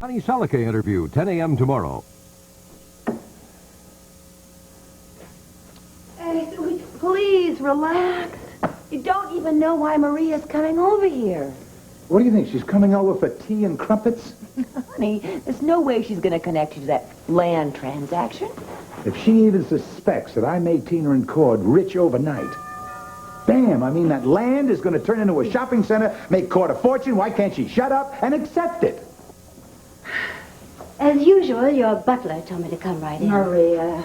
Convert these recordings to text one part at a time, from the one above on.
Johnny Salike interview, 10 a.m. tomorrow. Hey, please relax. You don't even know why Maria's coming over here. What do you think? She's coming over for tea and crumpets? Honey, there's no way she's going to connect you to that land transaction. If she even suspects that I made Tina and Cord rich overnight, bam, I mean, that land is going to turn into a shopping center, make Cord a fortune. Why can't she shut up and accept it? As usual, your butler told me to come right in. Maria,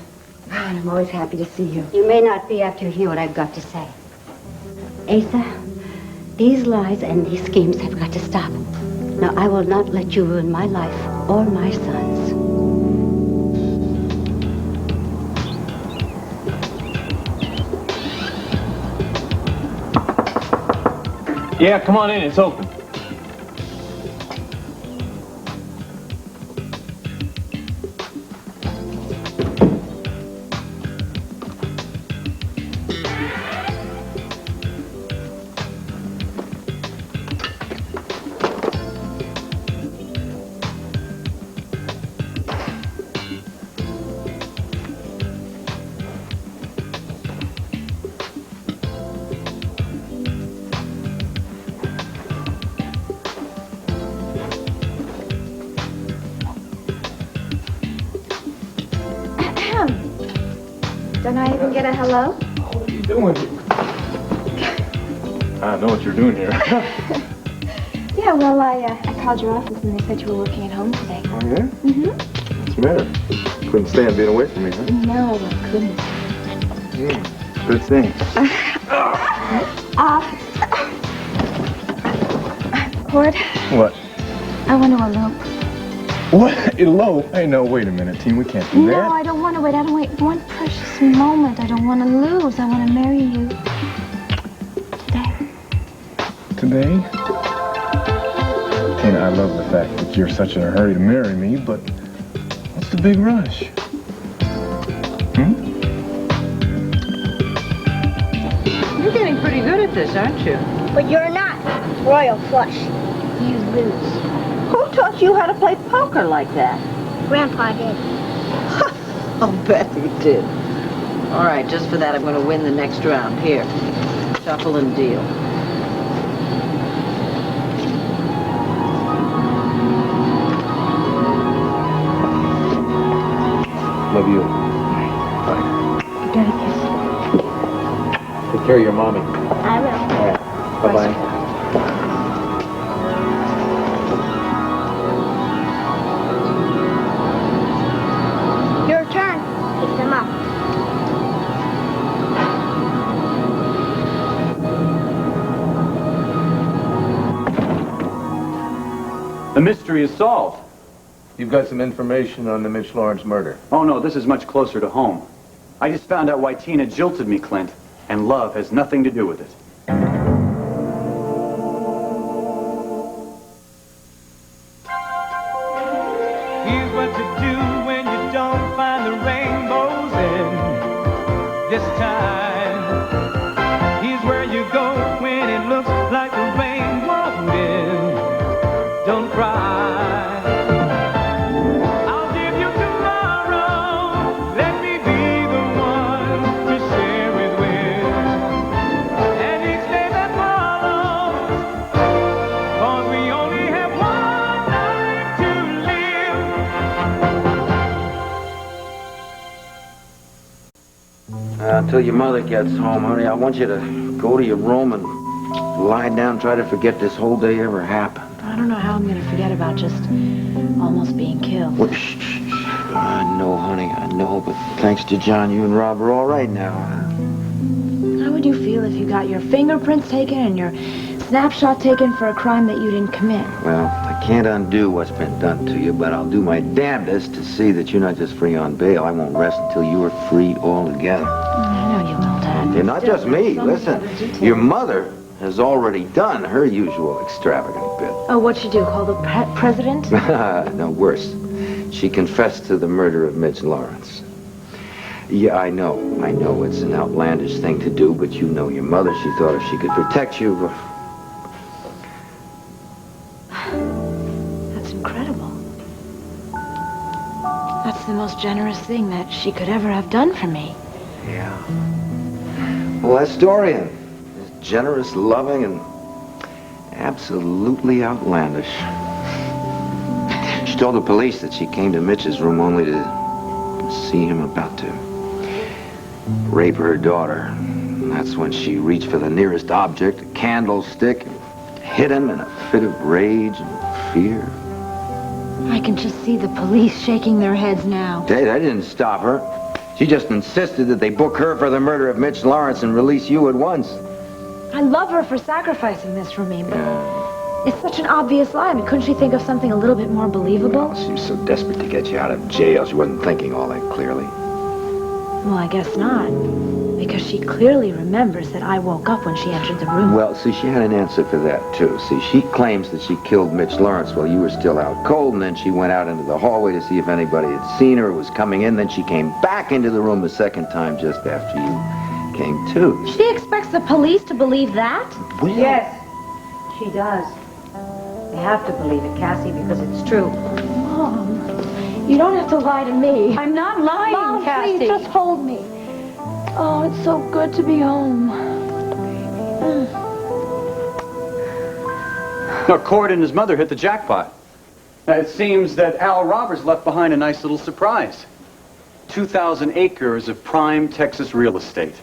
I'm always happy to see you. You may not be after you hear what I've got to say. Asa, these lies and these schemes have got to stop. Now, I will not let you ruin my life or my son's. Yeah, come on in. It's open. Don't I even get a hello? What are you doing here? I know what you're doing here. Yeah, well, I called your office and they said you were working at home today. Oh, yeah? Mm-hmm. What's the matter? Couldn't stand being away from me, huh? No, I couldn't. Good thing. Cord, What? I want to elope. What? Elope? Hey, no, wait a minute, team. We can't do that. No, I don't want to wait. I don't wait one precious moment. I don't want to lose. I want to marry you today. Today? Tina, I love the fact that you're such in a hurry to marry me, but what's the big rush? You're getting pretty good at this, aren't you? But you're not. Royal flush. You lose. Who taught you how to play poker like that? Grandpa did. I'll bet he did. All right, just for that, I'm going to win the next round. Here, shuffle and deal. Love you. You got a kiss. Take care of your mommy. I will. All right. Bye-bye. Your turn. Pick them up. The mystery is solved. You've got some information on the Mitch Laurence murder. Oh, no, this is much closer to home. I just found out why Tina jilted me, Clint, and love has nothing to do with it. Here's what to do when you don't find the rainbows in this time. Here's where you go when it looks like the rain won't end. Don't cry. I'll give you tomorrow. Let me be the one to share it with. And each day that follows, 'cause we only have one life to live. Until your mother gets home, honey, I want you to go to your room and lie down, try to forget this whole day ever happened. I don't know how I'm going to forget about just almost being killed. Well, shh, shh, shh. I know, honey, I know, but thanks to John, you and Rob are all right now. How would you feel if you got your fingerprints taken and your snapshot taken for a crime that you didn't commit? Well, I can't undo what's been done to you, but I'll do my damnedest to see that you're not just free on bail. I won't rest until you are free altogether. I know you will, Dad. And not just me. Listen, your mother has already done her usual extravagant bit. Oh, what'd she do? Call the president? No, worse. She confessed to the murder of Mitch Laurence. Yeah, I know it's an outlandish thing to do, but you know your mother. She thought if she could protect you... That's incredible. that's the most generous thing that she could ever have done for me. Yeah. Well, Astorian is generous, loving, and absolutely outlandish. She told the police that she came to Mitch's room only to see him about to rape her daughter. And that's when she reached for the nearest object, a candlestick, and hit him in a fit of rage and fear. I can just see the police shaking their heads now. Hey, that didn't stop her. She just insisted that they book her for the murder of Mitch Laurence and release you at once. I love her for sacrificing this for me, but it's such an obvious lie. I mean, couldn't she think of something a little bit more believable? Well, she was so desperate to get you out of jail, she wasn't thinking all that clearly. Well, I guess not. Because she clearly remembers that I woke up when she entered the room. Well, see, she had an answer for that, too. See, she claims that she killed Mitch Laurence while you were still out cold, and then she went out into the hallway to see if anybody had seen her or was coming in. Then she came back into the room the second time just after you came to. She expects the police to believe that? Well, Yes, she does. They have to believe it, Cassie, because it's true. Mom, you don't have to lie to me. I'm not lying, Mom, Cassie. please, just hold me. Oh, it's so good to be home. Now, Cord and his mother hit the jackpot. Now, it seems that Al Roberts left behind a nice little surprise. 2,000 acres of prime Texas real estate.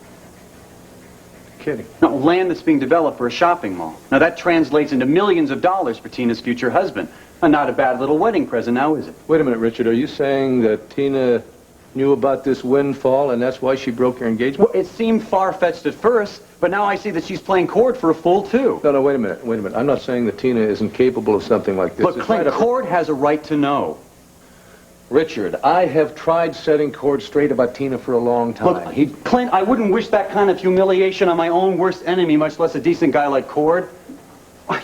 Kidding. Now, land that's being developed for a shopping mall. Now, that translates into millions of dollars for Tina's future husband. Not a bad little wedding present now, is it? Wait a minute, Richard. Are you saying that Tina knew about this windfall and that's why she broke your engagement? Well, it seemed far-fetched at first, but now I see that she's playing Cord for a fool, too. No, wait a minute. I'm not saying that Tina isn't capable of something like this. But Clint, Cord has a right to know. Richard, I have tried setting Cord straight about Tina for a long time. Look, Clint, I wouldn't wish that kind of humiliation on my own worst enemy, much less a decent guy like Cord.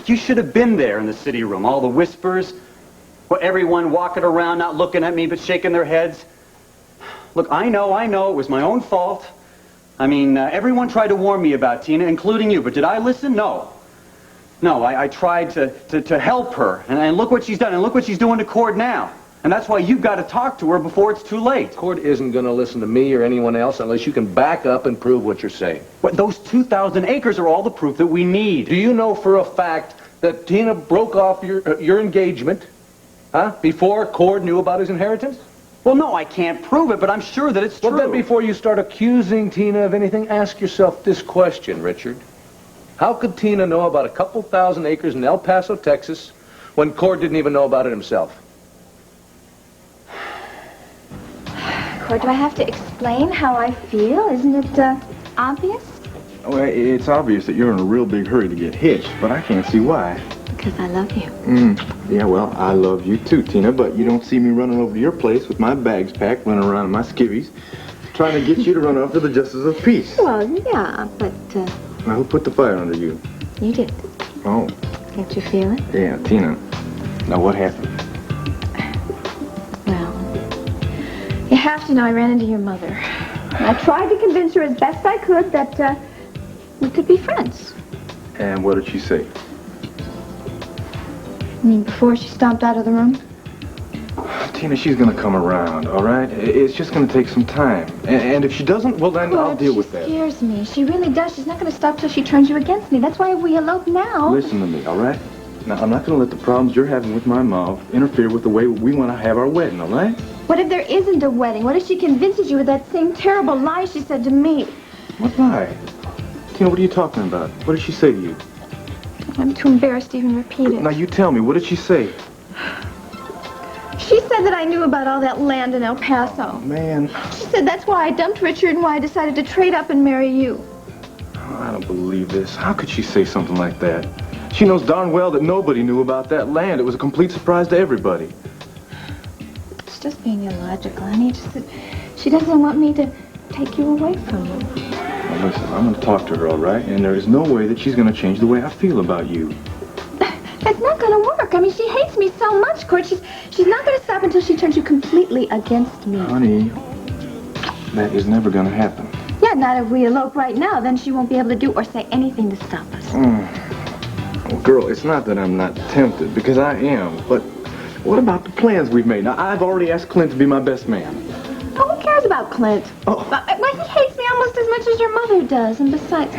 You should have been there in the city room. All the whispers, everyone walking around not looking at me but shaking their heads. Look, I know, it was my own fault. I mean, everyone tried to warn me about Tina, including you, but did I listen? No. No, I tried to help her, and look what she's done, and look what she's doing to Cord now. And that's why you've got to talk to her before it's too late. Cord isn't going to listen to me or anyone else unless you can back up and prove what you're saying. But those 2,000 acres are all the proof that we need. Do you know for a fact that Tina broke off your engagement, before Cord knew about his inheritance? Well, no, I can't prove it, but I'm sure that it's true. Well, then before you start accusing Tina of anything, ask yourself this question, Richard. How could Tina know about a couple thousand acres in El Paso, Texas, when Cord didn't even know about it himself? Cord, do I have to explain how I feel? Isn't it, obvious? Well, it's obvious that you're in a real big hurry to get hitched, but I can't see why. Because I love you. Yeah, well, I love you too, Tina, but you don't see me running over to your place with my bags packed, running around in my skivvies, trying to get you to run off to the Justice of Peace. Well, yeah, but, Now, who put the fire under you? you did. Oh. Can't you feel it? Yeah, Tina. Now, what happened? Well, you have to know I ran into your mother. I tried to convince her as best I could that, we could be friends. And what did she say? I mean, before she stomped out of the room? Tina, she's gonna come around, all right? It's just gonna take some time. And if she doesn't, well, then I'll deal with that. She scares me. She really does. She's not going to stop till she turns you against me. That's why we elope now. Listen to me, all right? Now, I'm not gonna let the problems you're having with my mom interfere with the way we want to have our wedding, all right? What if there isn't a wedding? What if she convinces you with that same terrible lie she said to me? What lie? Tina, what are you talking about? What did she say to you? I'm too embarrassed to even repeat it. Now, you tell me, what did she say? She said that I knew about all that land in El Paso. Oh, man. She said that's why I dumped Richard and why I decided to trade up and marry you. Oh, I don't believe this. How could she say something like that? She knows darn well that nobody knew about that land. It was a complete surprise to everybody. It's just being illogical, honey. Just that she doesn't want me to take you away from you. Now, listen, I'm going to talk to her, all right? And there is no way that she's going to change the way I feel about you. That's not going to work. I mean, she hates me so much, Cord. She's not going to stop until she turns you completely against me. Honey, that is never going to happen. Yeah, not if we elope right now. Then she won't be able to do or say anything to stop us. Well, girl, it's not that I'm not tempted, because I am, but What about the plans we've made? Now, I've already asked Clint to be my best man. Oh, who cares about Clint? Oh. Well, he hates me almost as much as your mother does. And besides,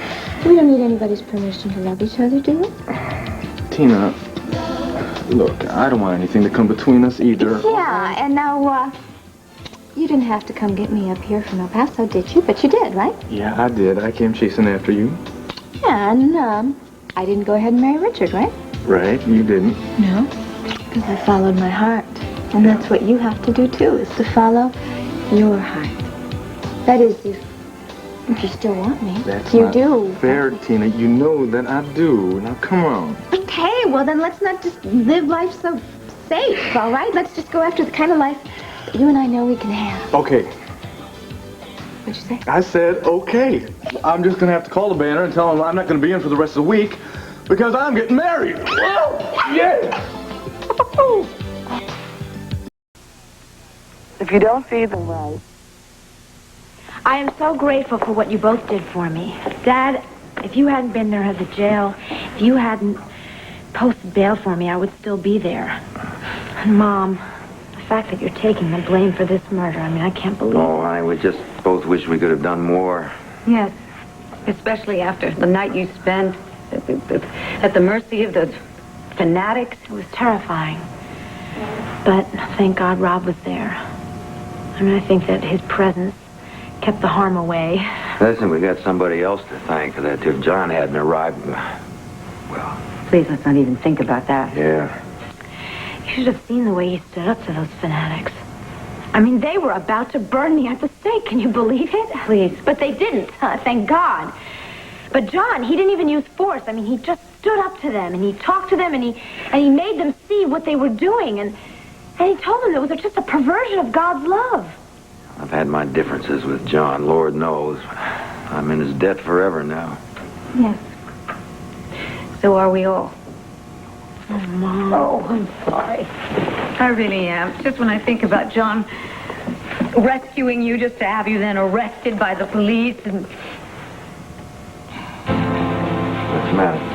we don't need anybody's permission to love each other, do we? Tina, look, I don't want anything to come between us either. Yeah, and now, you didn't have to come get me up here from El Paso, did you? But you did, right? Yeah, I did. I came chasing after you. Yeah, and, I didn't go ahead and marry Richard, right? Right, you didn't. No, because I followed my heart. And that's what you have to do, too, is to follow your heart. That is, if you still want me. That's you not do. fair, Tina. You know that I do. Now, come on. Okay, well, then let's not just live life so safe, all right? Let's just go after the kind of life that you and I know we can have. Okay. What'd you say? I said, okay. I'm just going to have to call the banner and tell them I'm not going to be in for the rest of the week because I'm getting married. Whoa! Yeah! If you don't see them right. I am so grateful for what you both did for me. Dad, if you hadn't been there at the jail, if you hadn't posted bail for me, I would still be there. And Mom, the fact that you're taking the blame for this murder, I mean, I can't believe it. Oh, honey, we just both wish we could have done more. Yes, especially after the night you spent at the mercy of those fanatics. It was terrifying. But thank God Rob was there. I mean, I think that his presence kept the harm away. Listen, we got somebody else to thank for that, too. John hadn't arrived. Well, Please, let's not even think about that. yeah. You should have seen the way he stood up to those fanatics. I mean, they were about to burn me at the stake. Can you believe it? Please. But they didn't, thank God. But John, he didn't even use force. I mean, he just stood up to them, and he talked to them, and he made them see what they were doing, and he told them it was just a perversion of God's love. I've had my differences with John, Lord knows. I'm in his debt forever now. Yes. So are we all. Oh, Mom. Oh, I'm sorry. I really am. Just when I think about John rescuing you just to have you then arrested by the police and... What's the matter?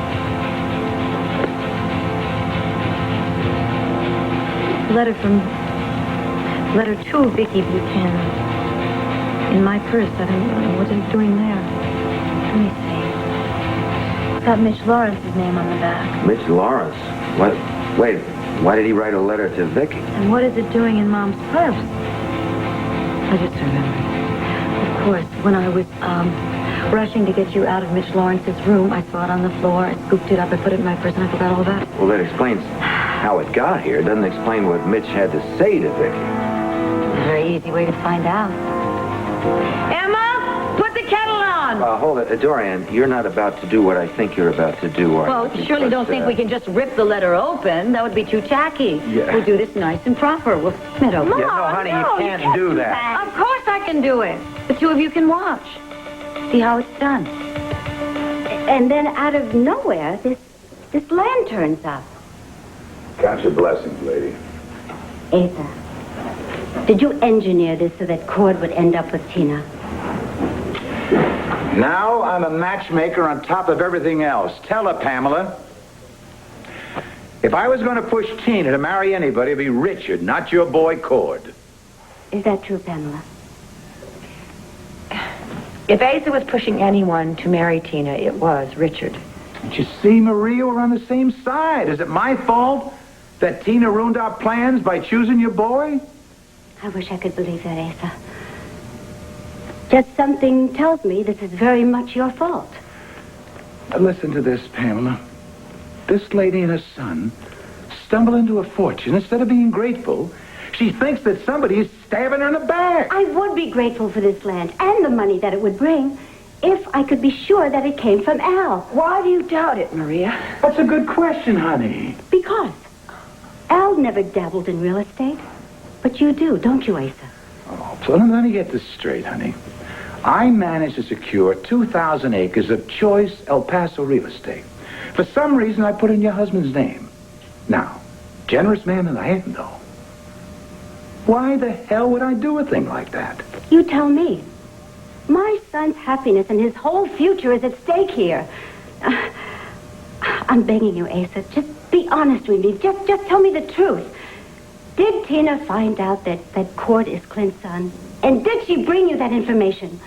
Letter to Vicky Buchanan. In my purse, I don't know what he's doing there. Let me see. It's got Mitch Lawrence's name on the back. Mitch Laurence? What? Wait, why did he write a letter to Vicky? And what is it doing in Mom's purse? I just remembered. Of course, when I was, rushing to get you out of Mitch Lawrence's room, I saw it on the floor, I scooped it up, I put it in my purse, and I forgot all about it. Well, that explains how it got here. It doesn't explain what Mitch had to say to Vicky. A very easy way to find out. Emma, put the kettle on! Hold it. Dorian, you're not about to do what I think you're about to do, are Well, you? surely don't think we can just rip the letter open. That would be too tacky. Yeah. We'll do this nice and proper. We'll spin it open. Mom, no, honey, you can't do that. Of course I can do it. The two of you can watch. See how it's done. And then out of nowhere, this land turns up. Count your blessings, lady. Asa, did you engineer this so that Cord would end up with Tina? Now I'm a matchmaker on top of everything else. Tell her, Pamela. If I was going to push Tina to marry anybody, it'd be Richard, not your boy Cord. Is that true, Pamela? If Asa was pushing anyone to marry Tina, it was Richard. Don't you see, Maria, we're on the same side. Is it my fault that Tina ruined our plans by choosing your boy? I wish I could believe that, Asa. Just something tells me this is very much your fault. Now listen to this, Pamela. This lady and her son stumble into a fortune. Instead of being grateful, she thinks that somebody is stabbing her in the back. I would be grateful for this land and the money that it would bring if I could be sure that it came from Al. Why do you doubt it, Maria? That's a good question, honey. Because Al never dabbled in real estate. But you do, don't you, Asa? Oh, so let me get this straight, honey. I managed to secure 2,000 acres of choice El Paso real estate. For some reason, I put in your husband's name. Now, generous man that I am, though. Why the hell would I do a thing like that? You tell me. My son's happiness and his whole future is at stake here. I'm begging you, Asa, just be honest with me. Just tell me the truth. Did Tina find out that Cord is Clint's son? And did she bring you that information?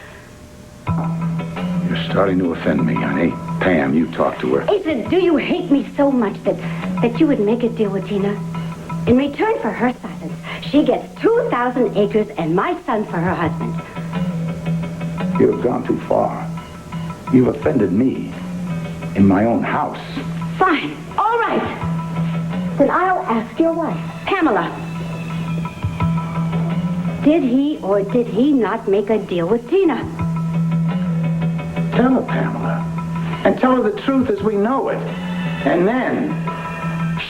You're starting to offend me, honey. Pam, you talk to her. Asa, do you hate me so much that you would make a deal with Tina? In return for her silence, she gets 2,000 acres and my son for her husband. You have gone too far. You've offended me in my own house. Fine. All right. Then I'll ask your wife, Pamela. Did he or did he not make a deal with Tina? Tell her, Pamela. And tell her the truth as we know it. And then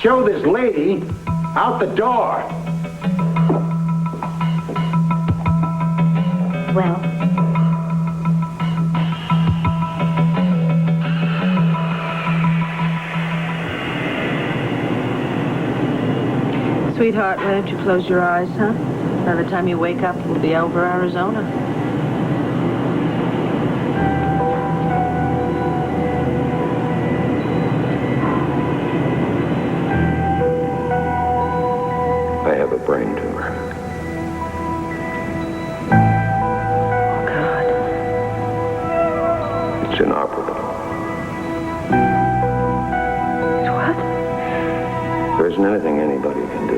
show this lady out the door. Well... Sweetheart, why don't you close your eyes, huh? By the time you wake up, we'll be over Arizona. I have a brain tumor. Oh, God. It's inoperable. What? There isn't anything anybody can do.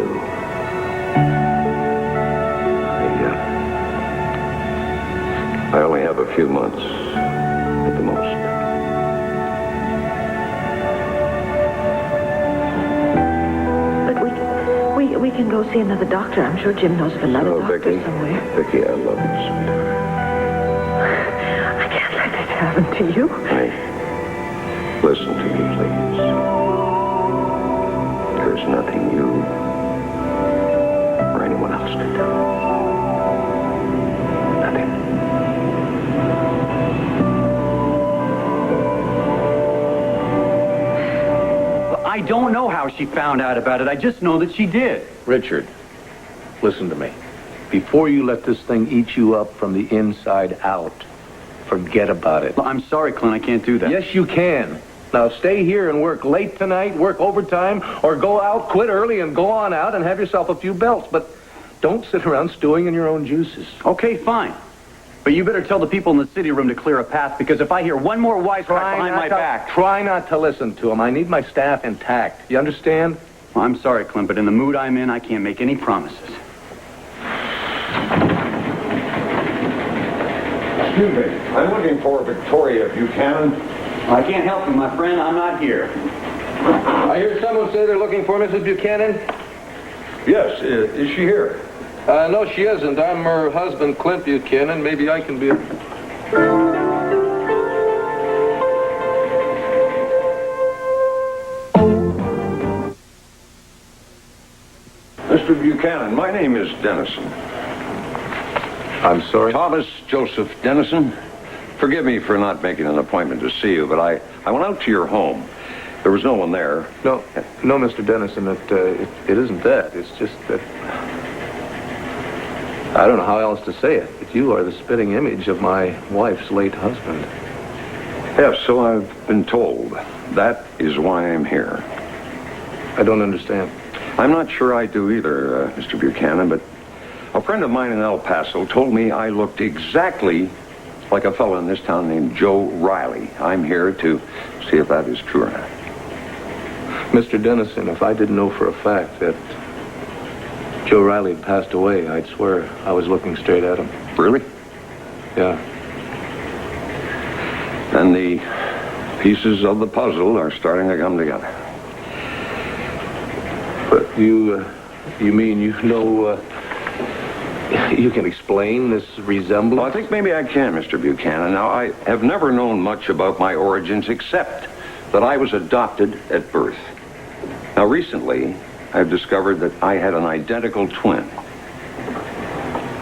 I only have a few months at the most. But we can go see another doctor. I'm sure Jim knows of another doctor Vicky, somewhere. Vicky, I love you, sweetheart. I can't let this happen to you. Hey, listen to me, please. There's nothing you or anyone else can do. Nothing. I don't know how she found out about it. I just know that she did. Richard, listen to me. Before you let this thing eat you up from the inside out, forget about it. Well, I'm sorry, Clint. I can't do that. Yes, you can. Now, stay here and work late tonight, work overtime, or go out, quit early, and go on out and have yourself a few belts. But don't sit around stewing in your own juices. Okay, fine. But you better tell the people in the city room to clear a path, because if I hear one more wisecrack behind my back... Try not to listen to them. I need my staff intact. You understand? Well, I'm sorry, Clint, but in the mood I'm in, I can't make any promises. Excuse me. I'm looking for Victoria Buchanan. I can't help you, my friend. I'm not here. I hear someone say they're looking for Mrs. Buchanan. Yes, is she here? No, she isn't. I'm her husband, Clint Buchanan. Maybe I can be... Mr. Buchanan, my name is Dennison. I'm sorry? Thomas Joseph Dennison. Forgive me for not making an appointment to see you, but I went out to your home. There was no one there. No, Mr. Dennison, it isn't that. It's just that... I don't know how else to say it, but you are the spitting image of my wife's late husband. Yes, so I've been told. That is why I'm here. I don't understand. I'm not sure I do either, Mr. Buchanan, but a friend of mine in El Paso told me I looked exactly like a fellow in this town named Joe Riley. I'm here to see if that is true or not. Mr. Dennison, if I didn't know for a fact that Joe Riley had passed away, I'd swear I was looking straight at him. Really? Yeah. And the pieces of the puzzle are starting to come together. But you mean you know, you can explain this resemblance? Well, I think maybe I can, Mr. Buchanan. Now, I have never known much about my origins except that I was adopted at birth. Now, recently, I've discovered that I had an identical twin.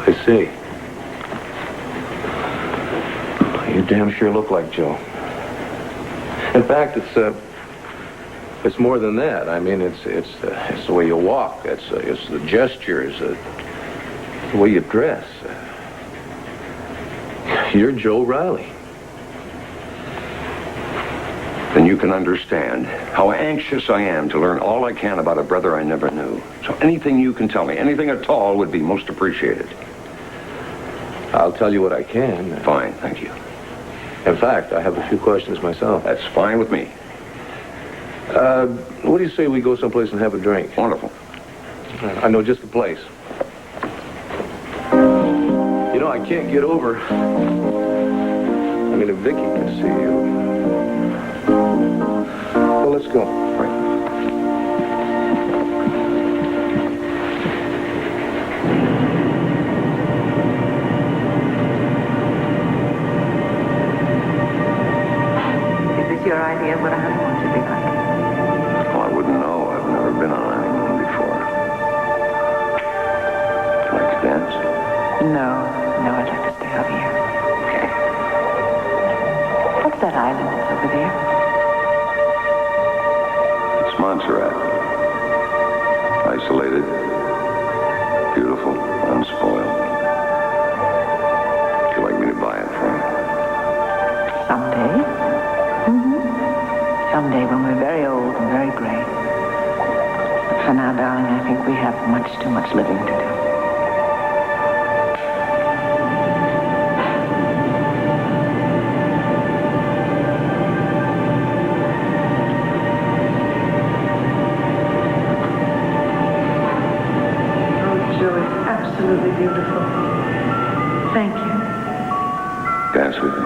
I see. You damn sure look like Joe. In fact, it's more than that. I mean, it's the way you walk. It's the gestures, the way you dress. You're Joe Riley. then you can understand how anxious I am to learn all I can about a brother I never knew. So anything you can tell me, anything at all, would be most appreciated. I'll tell you what I can. Fine, thank you. In fact, I have a few questions myself. That's fine with me. What do you say we go someplace and have a drink? Wonderful. I know just the place. You know, I can't get over. I mean, if Vicky can see you. Well, let's go. Right. Is this your idea of what a honeymoon should be like? Well, I wouldn't know. I've never been on a honeymoon before. Would you like to dance? No, I'd like to stay out here. Okay. What's that island that's over there? It's Montserrat. Isolated. Beautiful. Unspoiled. Would you like me to buy it for you? Someday. Someday when we're very old and very gray. But for now, darling, I think we have much too much living to do. Absolutely beautiful. Thank you. Dance with me.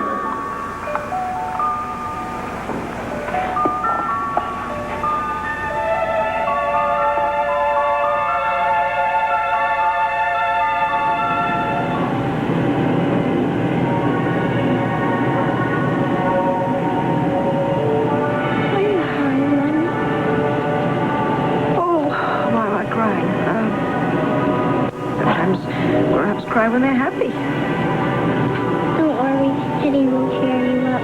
Cry when they're happy. Don't worry. Teddy will cheer you up.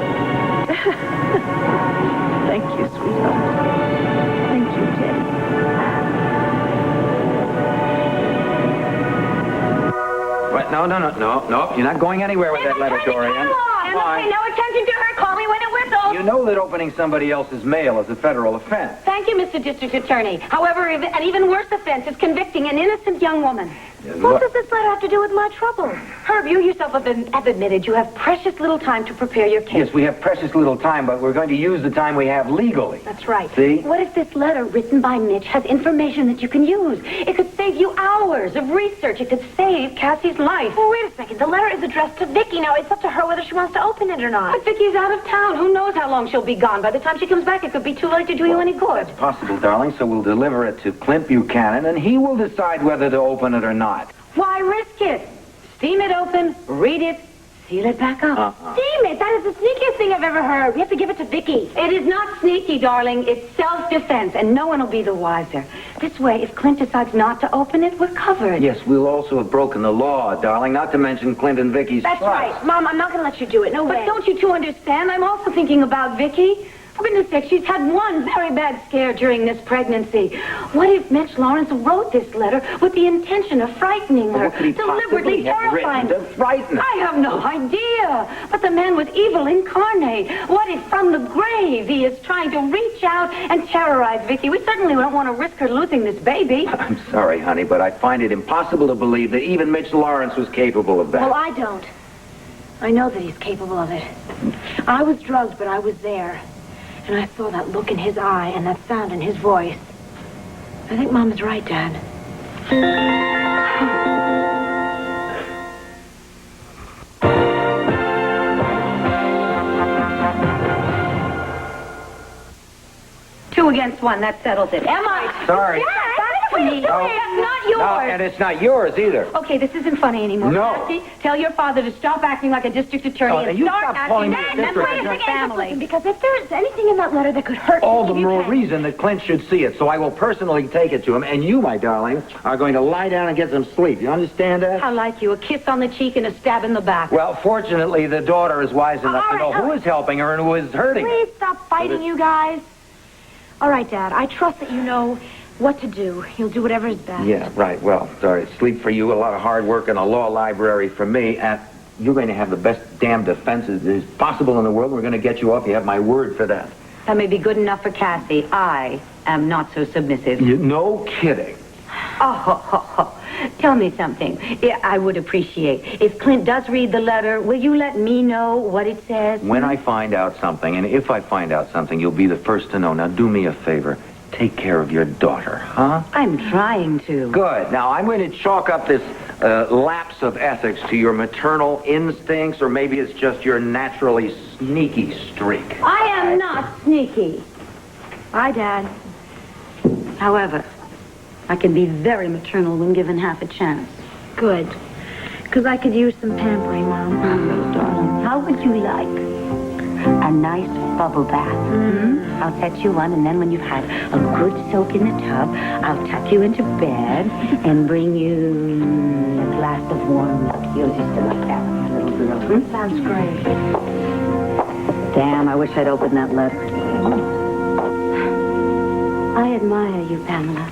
Thank you, sweetheart. Thank you, Teddy. What? No. You're not going anywhere with that letter, Dorian. And pay no attention to her. Call me when it whistles. You know that opening somebody else's mail is a federal offense. Thank you, Mr. District Attorney. However, an even worse offense is convicting an innocent young woman. What does this letter have to do with my trouble? Herb, you yourself have admitted you have precious little time to prepare your case. Yes, we have precious little time, but we're going to use the time we have legally. That's right. See? What if this letter written by Mitch has information that you can use? It could save you hours of research. It could save Cassie's life. Well, wait a second. The letter is addressed to Vicky. Now, it's up to her whether she wants to open it or not. But Vicky's out of town. Who knows how long she'll be gone? By the time she comes back, it could be too late to do you any good. That's possible, darling, so we'll deliver it to Clint Buchanan, and he will decide whether to open it or not. Why risk it? Steam it open, read it, seal it back up. Steam it. That is the sneakiest thing I've ever heard. We have to give it to Vicky. It is not sneaky, darling. It's self-defense, and no one will be the wiser. This way, if Clint decides not to open it, we're covered. Yes, we'll also have broken the law, darling, not to mention Clint and Vicky's That's trust. right. Mom, I'm not going to let you do it. No way. But don't you two understand? I'm also thinking about Vicky. For goodness sake, she's had one very bad scare during this pregnancy. What if Mitch Laurence wrote this letter with the intention of frightening her? What could he deliberately possibly have terrifying written to frighten her? I have no idea. But the man was evil incarnate. What if from the grave he is trying to reach out and terrorize Vicky? We certainly don't want to risk her losing this baby. I'm sorry, honey, but I find it impossible to believe that even Mitch Laurence was capable of that. Well, I don't. I know that he's capable of it. I was drugged, but I was there. And I saw that look in his eye and that sound in his voice. I think Mom's right, Dad. 2 against 1, that settles it. Am I? Sorry. That's for me. That's not yours. No, and it's not yours either. Okay, this isn't funny anymore. No. Cassie, tell your father to stop acting like a district attorney Oh, and you start stop acting calling me like a a district member of attorney. your family. Listen, because if there's anything in that letter that could hurt All the you more can. reason that Clint should see it, so I will personally take it to him, and you, my darling, are going to lie down and get some sleep. You understand that? How like you, a kiss on the cheek and a stab in the back. Well, fortunately, the daughter is wise enough to know who is helping her and who is hurting her. Please stop fighting, you guys. All right, Dad, I trust that you know what to do. You'll do whatever is best. Yeah, right. Well, sorry. Sleep for you, a lot of hard work in a law library for me, and you're going to have the best damn defense that is possible in the world. We're going to get you off. You have my word for that. That may be good enough for Cassie. I am not so submissive. No kidding. Oh, tell me something. Yeah, I would appreciate. If Clint does read the letter, will you let me know what it says? When I find out something, and if I find out something, you'll be the first to know. Now, do me a favor. Take care of your daughter, huh? I'm trying to. Good. Now, I'm going to chalk up this lapse of ethics to your maternal instincts, or maybe it's just your naturally sneaky streak. I am not sneaky. Bye, Dad. However, I can be very maternal when given half a chance. Good. Because I could use some pampering, Mom. Oh, darling, how would you like a nice bubble bath? Mm-hmm. I'll set you one, and then when you've had a good soak in the tub, I'll tuck you into bed and bring you a glass of warm milk. You'll just like that, my little girl. Hmm? Sounds great. Damn, I wish I'd opened that letter. I admire you, Pamela.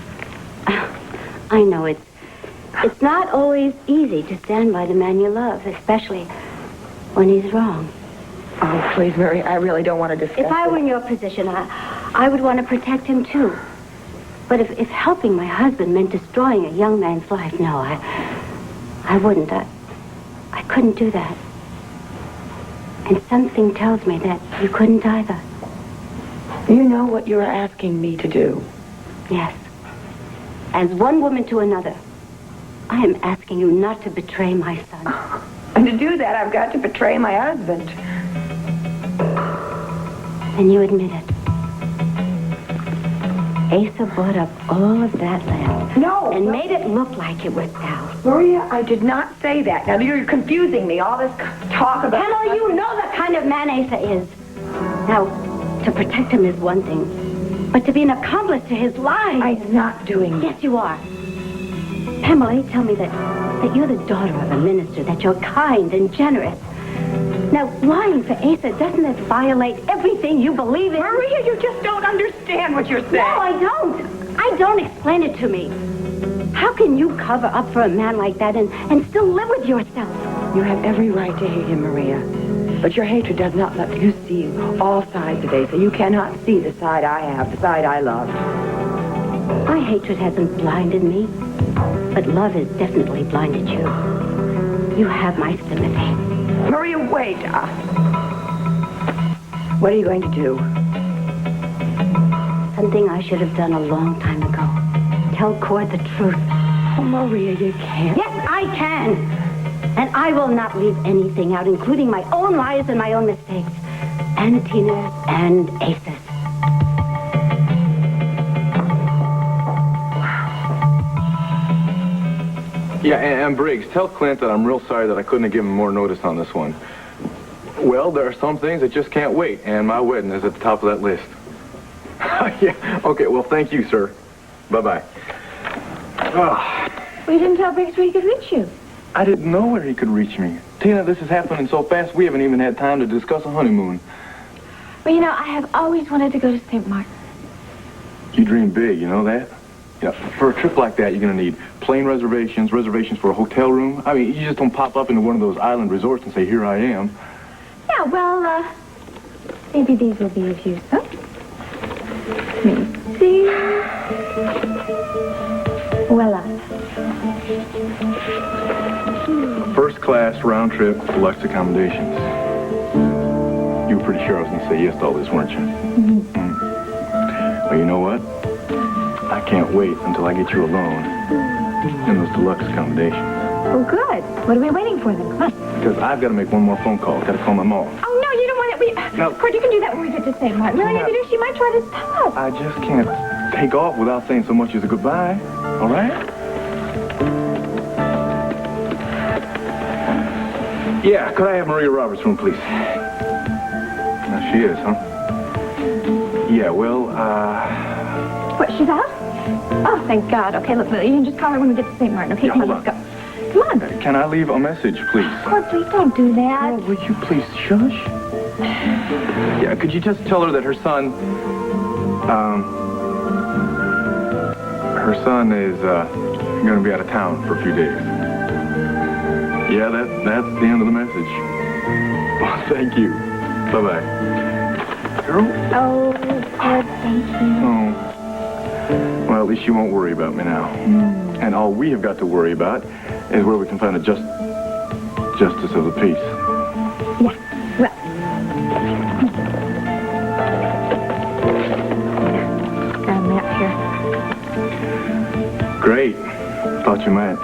I know it's not always easy to stand by the man you love, especially when he's wrong. Oh, please, Mary, I really don't want to discuss If I were in your position, I would want to protect him, too. But if helping my husband meant destroying a young man's life, no, I wouldn't. I couldn't do that. And something tells me that you couldn't either. You know what you're asking me to do. Yes. As one woman to another, I am asking you not to betray my son. And to do that, I've got to betray my husband. And you admit it. Asa bought up all of that land. No. And made it look like it was Sal's. Maria, I did not say that. Now, you're confusing me. All this talk about... Pamela, you know the kind of man Asa is. Now, to protect him is one thing. But to be an accomplice to his lies... I'm not doing that. Yes, you are. Pamela, you tell me that you're the daughter of a minister, that you're kind and generous. Now, lying for Asa, doesn't it violate everything you believe in? Maria, you just don't understand what you're saying. No, I don't. I don't. Explain it to me. How can you cover up for a man like that and still live with yourself? You have every right to hate him, Maria. But your hatred does not let you see all sides of Asa. You cannot see the side I have, the side I love. My hatred hasn't blinded me, but love has definitely blinded you. You have my sympathy. Maria, wait. What are you going to do? Something I should have done a long time ago. Tell Cord the truth. Oh, Maria, you can't. Yes, I can. And I will not leave anything out, including my own lies and my own mistakes. And Tina's and Asa's. Yeah, and Briggs, tell Clint that I'm real sorry that I couldn't have given him more notice on this one. Well, there are some things that just can't wait, and my wedding is at the top of that list. Yeah, okay, well, thank you, sir. Bye-bye. Oh, We didn't tell Briggs where he could reach you. I didn't know where he could reach me. Tina, this is happening so fast, we haven't even had time to discuss a honeymoon. Well, you know, I have always wanted to go to St. Martin. You dream big, you know that? Yeah, for a trip like that, you're going to need plane reservations, reservations for a hotel room. I mean, you just don't pop up into one of those island resorts and say, here I am. Yeah, well, maybe these will be of use, huh? Let me see. Voila. First class, round trip, deluxe accommodations. You were pretty sure I was going to say yes to all this, weren't you? Mm-hmm. Well, you know what? I can't wait until I get you alone in those deluxe accommodations. Oh, good. What are we waiting for then? Come on. Because I've got to make one more phone call. Got to call my mom. Oh, no, you don't want it. No. Cord, you can do that when we get to St. Martin. Really, if you do, she might try to stop. I just can't take off without saying so much as a goodbye. All right? Yeah, could I have Maria Roberts' room, please? Now, she is, huh? Yeah, well, What, she's out? Oh, thank God. Okay, look, you can just call her when we get to St. Martin. Okay, Yeah, come on, hold let's go. Come on. Can I leave a message, please? Cord, please don't do that. Oh, would you please shush? Yeah, could you just tell her that her son is, going to be out of town for a few days. Yeah, that's the end of the message. Well, thank you. Bye-bye. girl. Oh, good, thank you. Oh. Well, at least you won't worry about me now. And all we have got to worry about is where we can find a justice of the peace. Yeah, well. Got a map here. Great. Thought you might.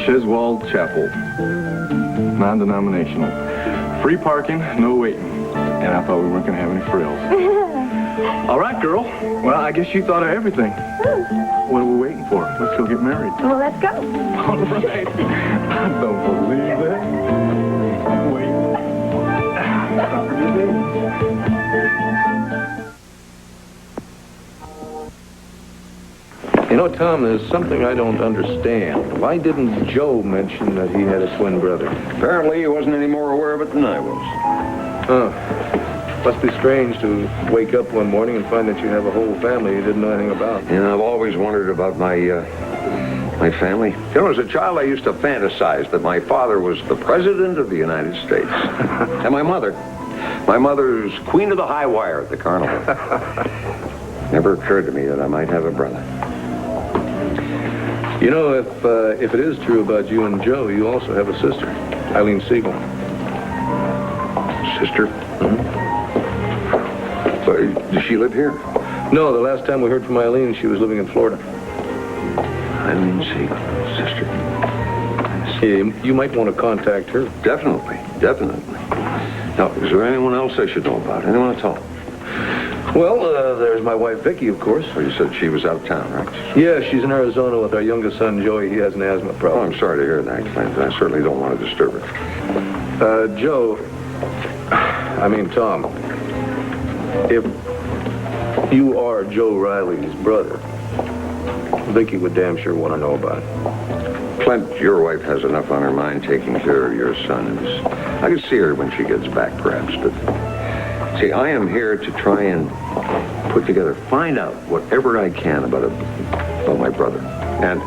Chiswald Chapel. Non-denominational. Free parking, no waiting. And I thought we weren't going to have any frills. All right, girl. Well, I guess you thought of everything. What are we waiting for? Let's go get married. Well, let's go. All right. I don't believe that. Wait. You know, Tom, there's something I don't understand. Why didn't Joe mention that he had a twin brother? Apparently he wasn't any more aware of it than I was. Huh. Must be strange to wake up one morning and find that you have a whole family you didn't know anything about. You know, I've always wondered about my family. You know, as a child, I used to fantasize that my father was the President of the United States. And my mother's Queen of the High Wire at the Carnival. Never occurred to me that I might have a brother. You know, if it is true about you and Joe, you also have a sister, Eileen Siegel. Sister? Does she live here? No, the last time we heard from Eileen, she was living in Florida. Eileen Siegel, sister. Yeah, you might want to contact her. Definitely. Now, is there anyone else I should know about? Anyone at all? Well, there's my wife, Vicky, of course. Oh, you said she was out of town, right? Yeah, she's in Arizona with our youngest son, Joey. He has an asthma Oh, problem. I'm sorry to hear that, Clint. I certainly don't want to disturb her. Tom, if you are Joe Riley's brother, Vicky would damn sure want to know about it. Clint, your wife has enough on her mind taking care of your son. I could see her when she gets back, perhaps, but... See, I am here to try and find out whatever I can about my brother. And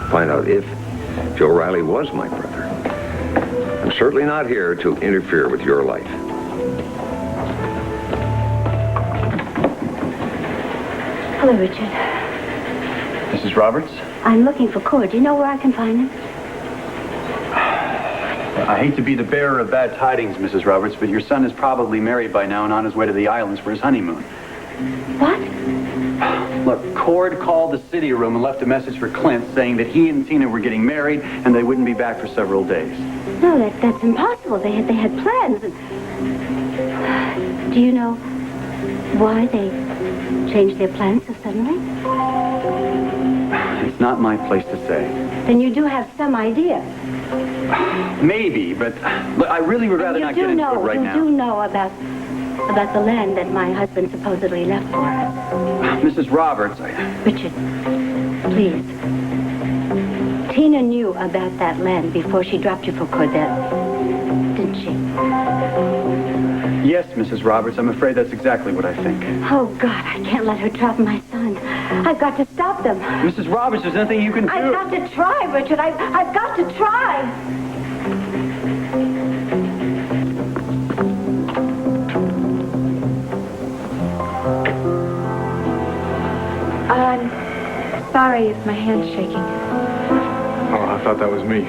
find out if Joe Riley was my brother. I'm certainly not here to interfere with your life. Hello, Richard. Mrs. Roberts? I'm looking for Cord. Do you know where I can find him? I hate to be the bearer of bad tidings, Mrs. Roberts, but your son is probably married by now and on his way to the islands for his honeymoon. What? Look, Cord called the city room and left a message for Clint saying that he and Tina were getting married and they wouldn't be back for several days. No, that's impossible. They had plans. Do you know why they changed their plans so suddenly? It's not my place to say. Then you do have some idea. Maybe, but look, I really would rather not get into it right now. You do know about the land that my husband supposedly left for us. Mrs. Roberts, Richard, please. Tina knew about that land before she dropped you for Cordell, didn't she? Yes, Mrs. Roberts, I'm afraid that's exactly what I think. Oh, God, I can't let her drop my son. I've got to stop them. Mrs. Roberts, there's nothing you can do. I've got to try, Richard. I've got to try. I'm sorry if my hand's shaking. Oh, I thought that was me.